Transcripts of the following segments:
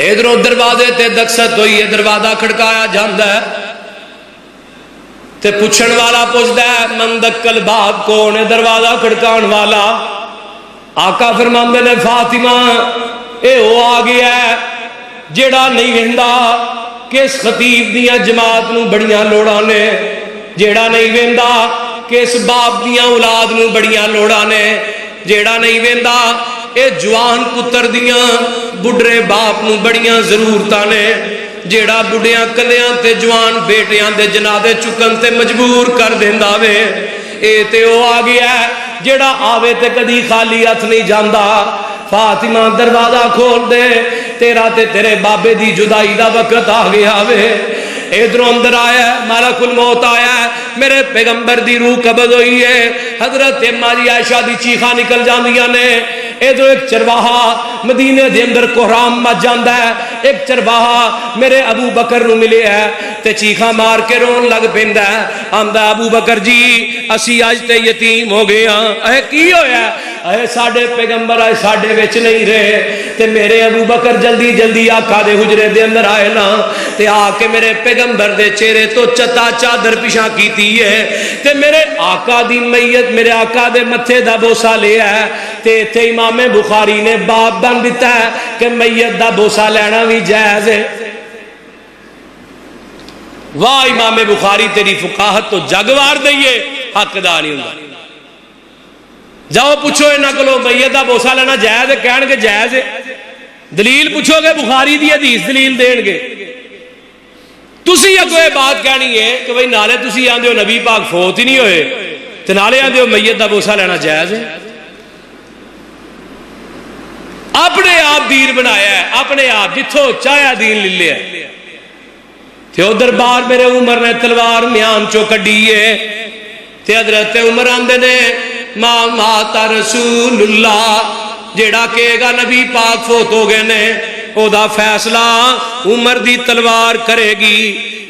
ادھروں دروازے تے دکست ہوئی ہے، دروازہ کھڑکایا جاندا ہے تے پوچھن والا پوچھدا ہے من دکل باب، کون ہے دروازہ کھڑکان والا؟ آقا فرماندے نے فاطمہ اے وہ آ گیا ہے جیڑا نہیں ویندا کہ اس خطیب دیاں جماعت نو بڑیاں لوڑاں نے، جیڑا نہیں ویندا کہ اس باپ دیاں اولاد نو بڑیاں لوڑاں نے، جیڑا نہیں ویندا اے جوان پتر دیاں بڈھے باپ نو بڑیاں ضرورتاں نے، جیڑا بڈھیاں کلیاں تے جوان بیٹیاں دے جنازے چکن تے مجبور کر دیندا وے، اے تے او آ گیا ہے جیڑا آوے تے کدی خالی ہاتھ نہیں جاندا۔ فاطمہ دروازہ کھول دے، تیرا تے تیرے بابے دی جدائی دا وقت آ گیا وے۔ ادھروں اندر آیا ہے، ملک الموت آیا ہے، میرے پیغمبر دی روح قبض ہوئی ہے، حضرت ماجی عائشہ دی چیخاں نکل جاندیاں نے۔ ادھر ایک چرواہا مدینے دے اندر کوہرام مچ جاندا ہے، ایک چرواہا میرے ابو بکر نو ملے ہے تے چیخاں مار کے رون لگ پیندا ہے، آندا ابو بکر جی اسی اج تے یتیم ہو گئے ہاں، اے کی ہویا؟ اے ساڈے پیغمبر آئے ساڈے وچ نہیں رہے تے میرے ابو بکر جلدی جلدی آقا دے حجرے دے اندر آئے نا تے آ کے میرے پیغمبر دے چہرے تو چتا چادر پیشاں کیتی ہے تے میرے آقا دی میت میرے آقا دے متھے دا بوسا لیا ہے تے تے امام بخاری نے باب بن دیتا ہے کہ میت دا بوسا لینا بھی جائز ہے۔ واہ امام بخاری تیری فقاہت تو جگوار دئیے، حق دا نہیں ہوں۔ جاؤ پوچھو انہاں کولوں میت دا بوسا لینا جائز ہے، کہن گے جائز ہے۔ دلیل پوچھو گے بخاری دی حدیث دلیل دین گے۔ تسی اگو یہ بات کہنی ہے کہ بھئی نالے تسی آندے ہو نبی پاک فوت ہی نہیں ہوئے تے نالے آندے ہو میت دا بوسا لینا جائز ہے۔ اپنے آپ دین بنایا ہے، اپنے آپ جتھوں چاہیا دین لے لیا تے ادھر بار میرے عمر نے تلوار میان چو کڈی ہے تے حضرت عمر آندے نے ما مات رسول اللہ، جیڑا کہے گا نبی پاک فوت ہو گئے نے او دا فیصلہ عمر دی تلوار کرے گی۔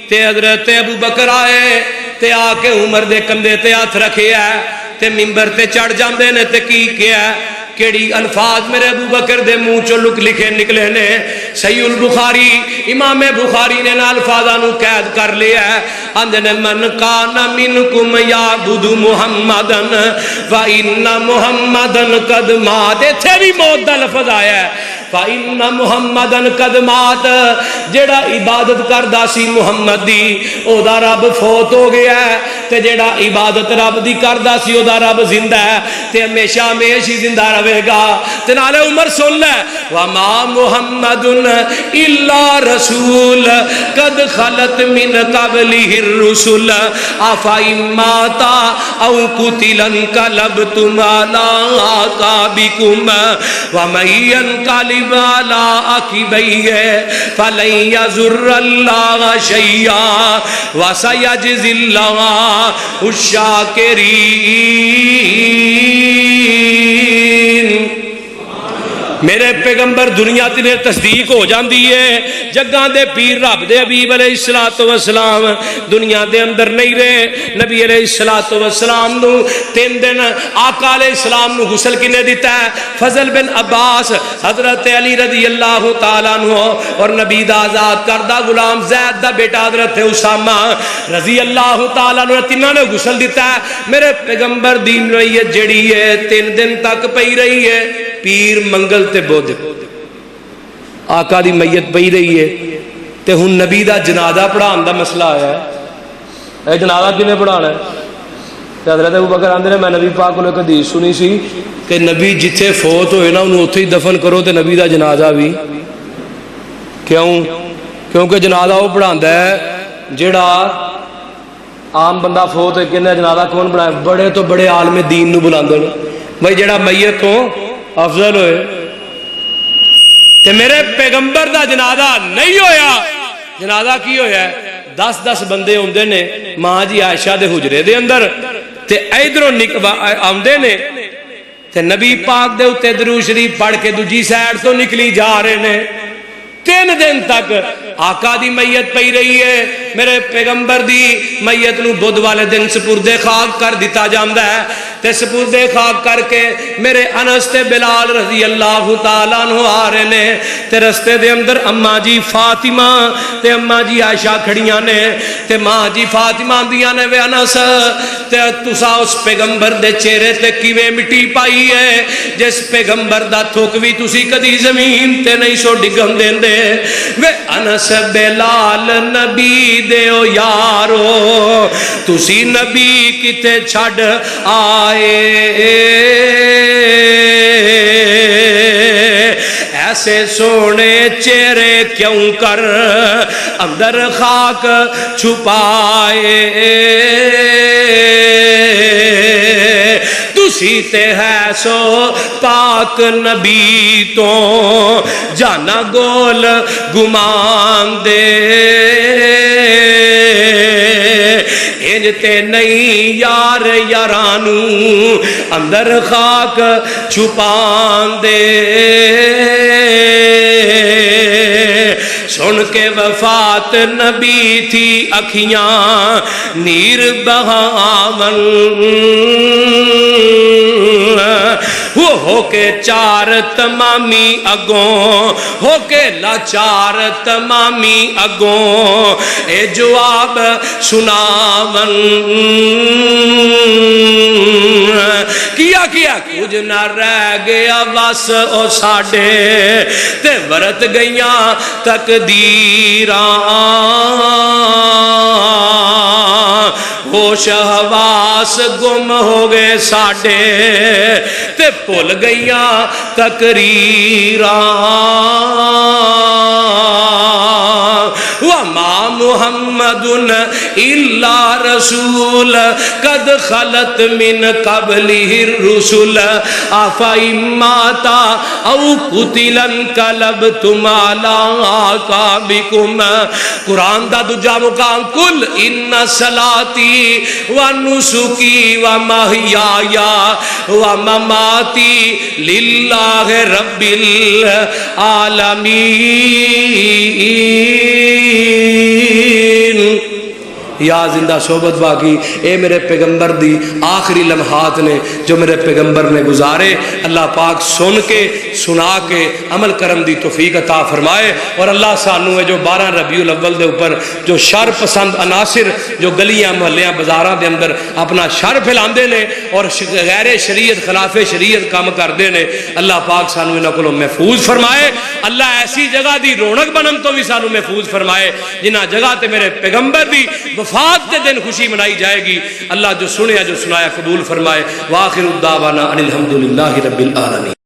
تے حضرت ابو بکر آئے تے آ کے عمر دے کندھے تے ہاتھ رکھے ہے تے منبر تے چڑھ جاندے نے تے کی کیا کیڑی الفاظ میرے ابو بکر دے منہ چوں لکھے نکلے نے۔ صحیح البخاری امام بخاری نے نا الفاظاں نو قید کر لیا ہے، اندنے من کان منکم یعبد محمدن فإن محمدن قد مات، ایتھے بھی موت دا لفظ آیا ہے فإن محمدن قد مات، جیڑا عبادت کردا سی محمد دی او دا رب فوت ہو گیا ہے تے جیڑا عبادت رب دی کردا سی او دا رب زندہ ہے تے ہمیشہ ہمیشہ زندہ رہے گا۔ تے نالے عمر سن لے وما محمد الا رسول قد خلت من قبلہ الرسل افإن مات او قتل انقلبتم علی اعقابکم ومن ينقلب على عقبيه فلن يضر الله شيئا وسيجزي الله الشاكرين۔ میرے پیغمبر دنیا تیرے تصدیق ہو جاندی ہے، جگاں دے پیر رب دے حبیب علیہ السلام دنیا دے اندر نہیں رہے۔ نبی علیہ السلام نو 3 دن آقا علیہ السلام نو غسل کنے دیتا ہے؟ فضل بن عباس، حضرت علی رضی اللہ تعالیٰ عنہ اور نبی دا آزاد کردہ غلام زید دا بیٹا حضرت اسامہ رضی اللہ تعالیٰ عنہ تینوں نے غسل دیتا ہے۔ میرے پیغمبر دین رہی ہے جڑی ہے 3 دن تک پئی رہی ہے، پیر منگل تے بود آقا دی میت پئی رہی ہے تے ہن نبی دا جنازہ پڑھان دا مسئلہ آیا ہے، اے جنازہ کنے پڑھانا ہے؟ تے حضرت ابوبکر آندے نے میں نبی پاک کو ایک حدیث سنی سی کہ نبی جتھے فوت ہوئے نا انہوں اتھے ہی دفن کرو تے نبی دا جنازہ بھی کیونکہ جنازہ وہ پڑھاندا ہے جیڑا عام بندہ فوت ہوئے کہنا جنازہ کون بنائے؟ بڑے تو بڑے عالم دین نو بلاندے نے بھائی جیڑا میت تو افضل ہوئے تے میرے پیغمبر دا جنازہ نہیں ہویا۔ جنازہ کی ہویا ہے؟ 10 بندے ہوندے نے ماں جی عائشہ دے حجرے دے اندر تے ادھروں آندے نے تے نبی پاک دے اتے درود شریف پڑھ کے دوجی سائیڈ تو نکلی جا رہے نے۔ 3 دن تک آقا دی میت پئی رہی ہے، میرے پیغمبر دی میت نو بدھ والے دن سپردے خاک کر دیتا جاندا ہے، تے سپردے خاک کر کے میرے انس تے بلال رضی اللہ تعالیٰ عنہ آ رہے نے، تے رستے دے اندر اماں جی فاطمہ تے اماں جی عائشہ کھڑیاں نے، تے ماں جی فاطمہ دیاں نے، وے انس تے تسا اس پیغمبر دے چہرے تے کیویں مٹی پائی ہے جس پیغمبر دا تھوک وی تسی کدی زمین تے نہیں سو ڈگن دیندے، وے انس بلال نبی دے او یارو تسی نبی کتے چھڑ آئے، ایسے سونے چہرے کیوں کر اندر خاک چھپائے، تسی تے ہے سو پاک نبی تو جانا گول گمان دے، انج تے نہیں یار یارانو اندر خاک چھپان دے، سن کے وفات نبی تھی اکھیاں نیر بہاون، وہ ہو کے چار تمامی اگوں، ہو کے لاچار تمامی اگوں اے جواب سناون، کیا کچھ نہ رہ گیا بس او ساڈے تے ورت گئیاں تقدیراں، ہوش حواس گم ہو گئے ساڈے تے بھول گئیاں تقریراں، وما محمد الا رسول قد خلت من قبله الرسل افإن مات او قتل انقلبتم على اعقابكم، قرآن دا دوجا مقام کل ان صلاتی و نسکی و محیایا و مماتی للہ رب العالمین۔ یا زندہ صحبت باقی، اے میرے پیغمبر دی آخری لمحات نے جو میرے پیغمبر نے گزارے، اللہ پاک سن کے سنا کے عمل کرم دی توفیق عطا فرمائے، اور اللہ سانو ہے جو 12 ربیع الاول دے اوپر جو شر پسند عناصر جو گلیاں محلیاں بازاراں دے اندر اپنا شر پھیلاندے نے اور غیر شریعت خلاف شریعت کام کردے نے، اللہ پاک سانو انہاں کولوں محفوظ فرمائے، اللہ ایسی جگہ دی رونق بنن تو بھی سانو محفوظ فرمائے جنہاں جگہ تے میرے پیغمبر دی وفات کے دن خوشی منائی جائے گی، اللہ جو سنیا جو سنایا قبول فرمائے، وآخر الدعوانا ان الحمدللہ رب العالمین۔